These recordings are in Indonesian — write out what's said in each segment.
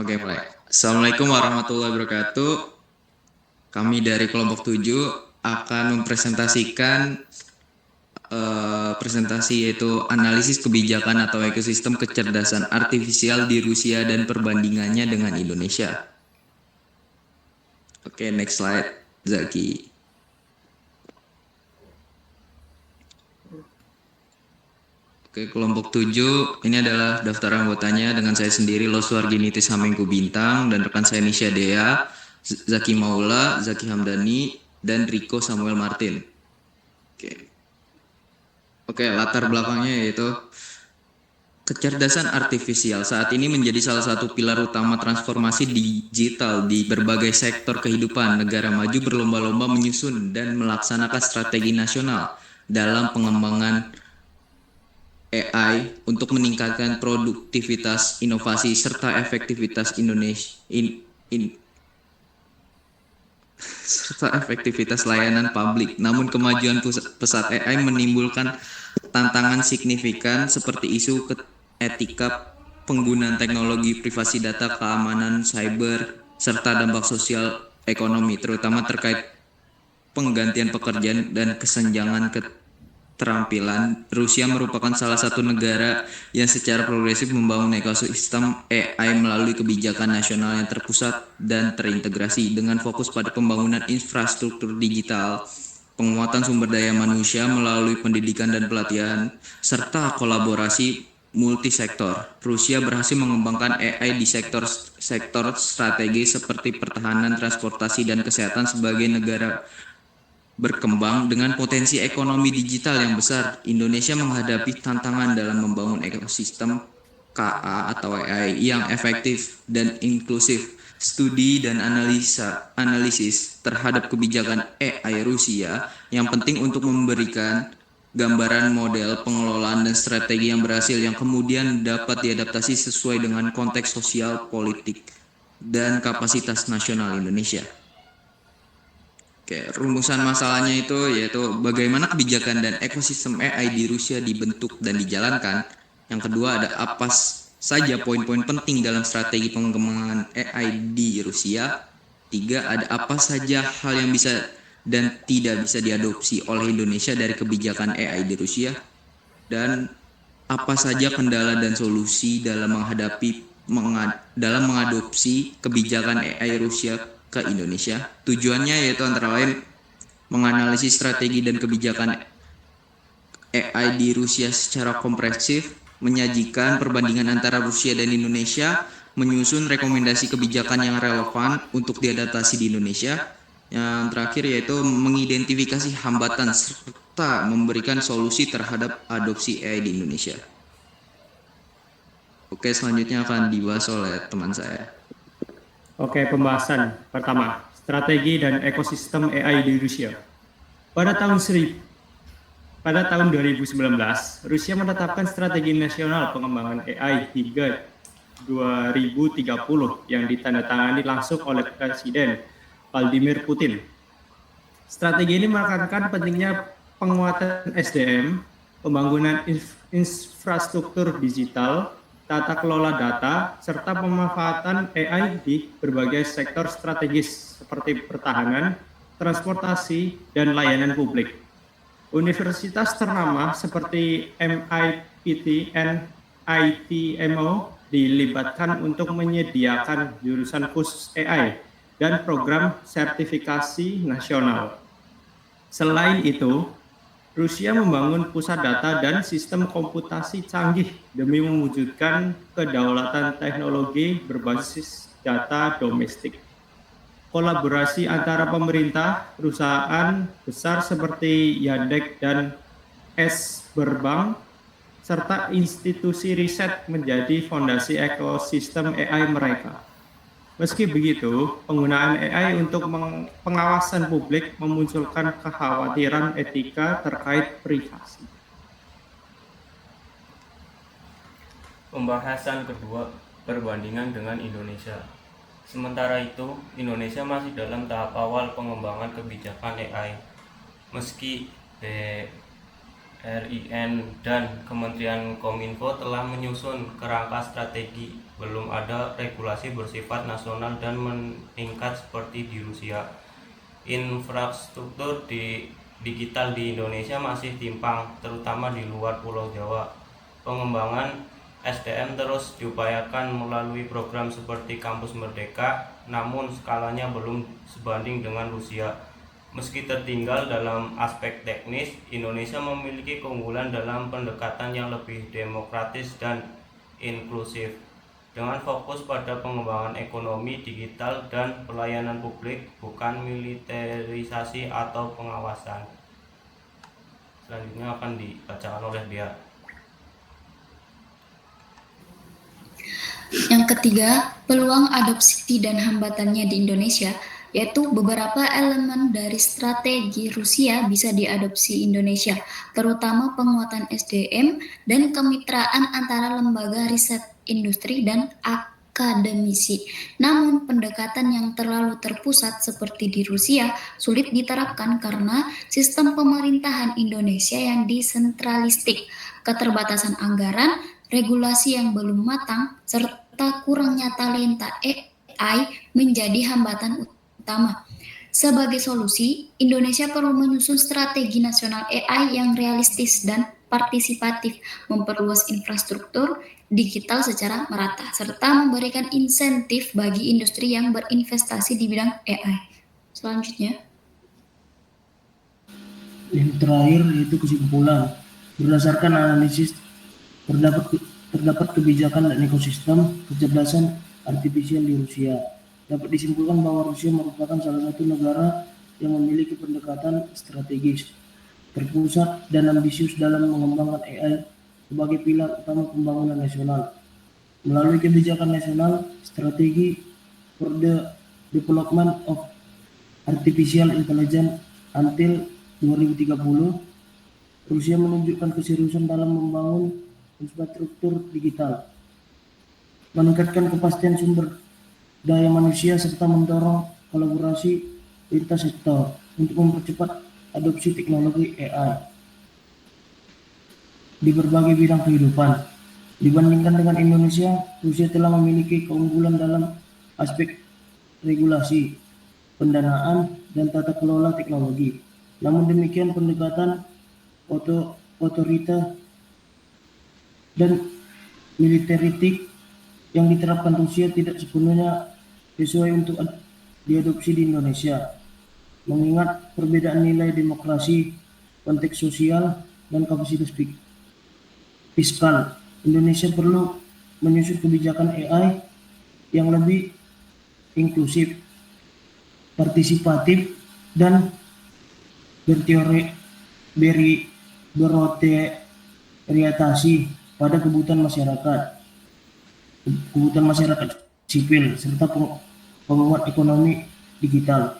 Oke, mulai. Assalamualaikum warahmatullahi wabarakatuh. Kami dari kelompok 7 akan mempresentasikan presentasi yaitu analisis kebijakan atau ekosistem kecerdasan artifisial di Rusia dan perbandingannya dengan Indonesia. Oke, next slide, Zaki. Oke, kelompok 7 ini adalah daftar anggotanya dengan saya sendiri, Loswarginitis Hamengku Bintang, dan rekan saya Nisha Dea, Zaki Maula, Zaki Hamdani, dan Rico Samuel Martin. Oke, latar belakangnya yaitu kecerdasan artifisial saat ini menjadi salah satu pilar utama transformasi digital di berbagai sektor kehidupan. Negara maju berlomba-lomba menyusun dan melaksanakan strategi nasional dalam pengembangan AI untuk meningkatkan produktivitas, inovasi, serta efektivitas serta efektivitas layanan publik. Namun kemajuan pesat AI menimbulkan tantangan signifikan seperti isu etika penggunaan teknologi, privasi data, keamanan cyber, serta dampak sosial ekonomi, terutama terkait penggantian pekerjaan dan kesenjangan keterampilan. Rusia merupakan salah satu negara yang secara progresif membangun ekosistem AI melalui kebijakan nasional yang terpusat dan terintegrasi dengan fokus pada pembangunan infrastruktur digital, penguatan sumber daya manusia melalui pendidikan dan pelatihan, serta kolaborasi multisektor. Rusia berhasil mengembangkan AI di sektor strategis seperti pertahanan, transportasi, dan kesehatan sebagai negara berkembang dengan potensi ekonomi digital yang besar. Indonesia menghadapi tantangan dalam membangun ekosistem KA atau AI yang efektif dan inklusif. Studi dan analisis terhadap kebijakan AI Rusia yang penting untuk memberikan gambaran model pengelolaan dan strategi yang berhasil yang kemudian dapat diadaptasi sesuai dengan konteks sosial, politik, dan kapasitas nasional Indonesia. Oke, rumusan masalahnya itu yaitu bagaimana kebijakan dan ekosistem AI di Rusia dibentuk dan dijalankan. Yang kedua ada apa saja poin-poin penting dalam strategi pengembangan AI di Rusia. Tiga, ada apa saja hal yang bisa dan tidak bisa diadopsi oleh Indonesia dari kebijakan AI di Rusia. Dan apa saja kendala dan solusi dalam mengadopsi kebijakan AI Rusia ke Indonesia. Tujuannya yaitu antara lain menganalisis strategi dan kebijakan AI di Rusia secara komprehensif, menyajikan perbandingan antara Rusia dan Indonesia, menyusun rekomendasi kebijakan yang relevan untuk diadaptasi di Indonesia. Yang terakhir yaitu mengidentifikasi hambatan serta memberikan solusi terhadap adopsi AI di Indonesia. Oke, selanjutnya akan dibahas oleh teman saya. Oke, pembahasan pertama, strategi dan ekosistem AI di Rusia. Pada tahun 2019, Rusia menetapkan strategi nasional pengembangan AI hingga 2030 yang ditandatangani langsung oleh Presiden Vladimir Putin. Strategi ini menekankan pentingnya penguatan SDM, pembangunan infrastruktur digital, tata kelola data, serta pemanfaatan AI di berbagai sektor strategis seperti pertahanan, transportasi, dan layanan publik. Universitas ternama seperti MIT dan ITMO dilibatkan untuk menyediakan jurusan khusus AI dan program sertifikasi nasional. Selain itu, Rusia membangun pusat data dan sistem komputasi canggih demi mewujudkan kedaulatan teknologi berbasis data domestik. Kolaborasi antara pemerintah, perusahaan besar seperti Yandex dan Sberbank, serta institusi riset menjadi fondasi ekosistem AI mereka. Meski begitu, penggunaan AI untuk pengawasan publik memunculkan kekhawatiran etika terkait privasi. Pembahasan kedua, perbandingan dengan Indonesia. Sementara itu, Indonesia masih dalam tahap awal pengembangan kebijakan AI. Meski BRIN dan Kementerian Kominfo telah menyusun kerangka strategi belum ada regulasi bersifat nasional dan meningkat seperti di Rusia. Infrastruktur digital di Indonesia masih timpang, terutama di luar Pulau Jawa. Pengembangan SDM terus diupayakan melalui program seperti Kampus Merdeka, namun skalanya belum sebanding dengan Rusia. Meski tertinggal dalam aspek teknis, Indonesia memiliki keunggulan dalam pendekatan yang lebih demokratis dan inklusif. Dengan fokus pada pengembangan ekonomi digital dan pelayanan publik, bukan militerisasi atau pengawasan. Selanjutnya akan dibacakan oleh Dea. Yang ketiga, peluang adopsi dan hambatannya di Indonesia, yaitu beberapa elemen dari strategi Rusia bisa diadopsi Indonesia, terutama penguatan SDM dan kemitraan antara lembaga riset industri dan akademisi. Namun, pendekatan yang terlalu terpusat seperti di Rusia sulit diterapkan karena sistem pemerintahan Indonesia yang desentralistik, keterbatasan anggaran, regulasi yang belum matang, serta kurangnya talenta AI menjadi hambatan utama. Sebagai solusi, Indonesia perlu menyusun strategi nasional AI yang realistis dan partisipatif, memperluas infrastruktur digital secara merata, serta memberikan insentif bagi industri yang berinvestasi di bidang AI. Selanjutnya. Yang terakhir yaitu kesimpulan. Berdasarkan analisis, terdapat kebijakan dan ekosistem kecerdasan artifisial di Rusia. Dapat disimpulkan bahwa Rusia merupakan salah satu negara yang memiliki pendekatan strategis, terpusat, dan ambisius dalam mengembangkan AI sebagai pilar utama pembangunan nasional. Melalui kebijakan nasional, strategi for the development of artificial intelligence until 2030, Rusia menunjukkan keseriusan dalam membangun infrastruktur digital, meningkatkan kepastian sumber daya manusia, serta mendorong kolaborasi lintas sektor untuk mempercepat adopsi teknologi AI di berbagai bidang kehidupan. Dibandingkan dengan Indonesia, Rusia telah memiliki keunggulan dalam aspek regulasi, pendanaan, dan tata kelola teknologi. Namun demikian, pendekatan otoriter dan militaritik yang diterapkan Rusia tidak sepenuhnya sesuai untuk diadopsi di Indonesia. Mengingat perbedaan nilai demokrasi, konteks sosial, dan kapasitas fiskal, Indonesia perlu menyusun kebijakan AI yang lebih inklusif, partisipatif, dan berorientasi pada kebutuhan masyarakat sipil, serta penguat ekonomi digital.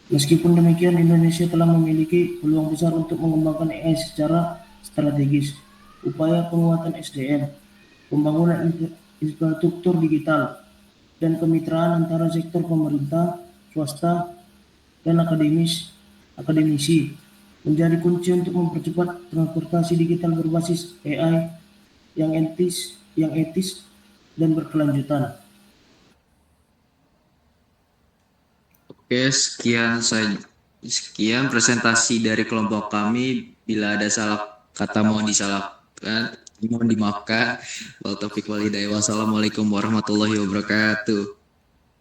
Meskipun demikian, Indonesia telah memiliki peluang besar untuk mengembangkan AI secara strategis. Upaya penguatan SDM, pembangunan infrastruktur digital, dan kemitraan antara sektor pemerintah, swasta, dan akademisi menjadi kunci untuk mempercepat transportasi digital berbasis AI yang etis dan berkelanjutan. Oke, sekian presentasi dari kelompok kami. Bila ada salah kata mohon dimaafkan. Wassalamualaikum warahmatullahi wabarakatuh.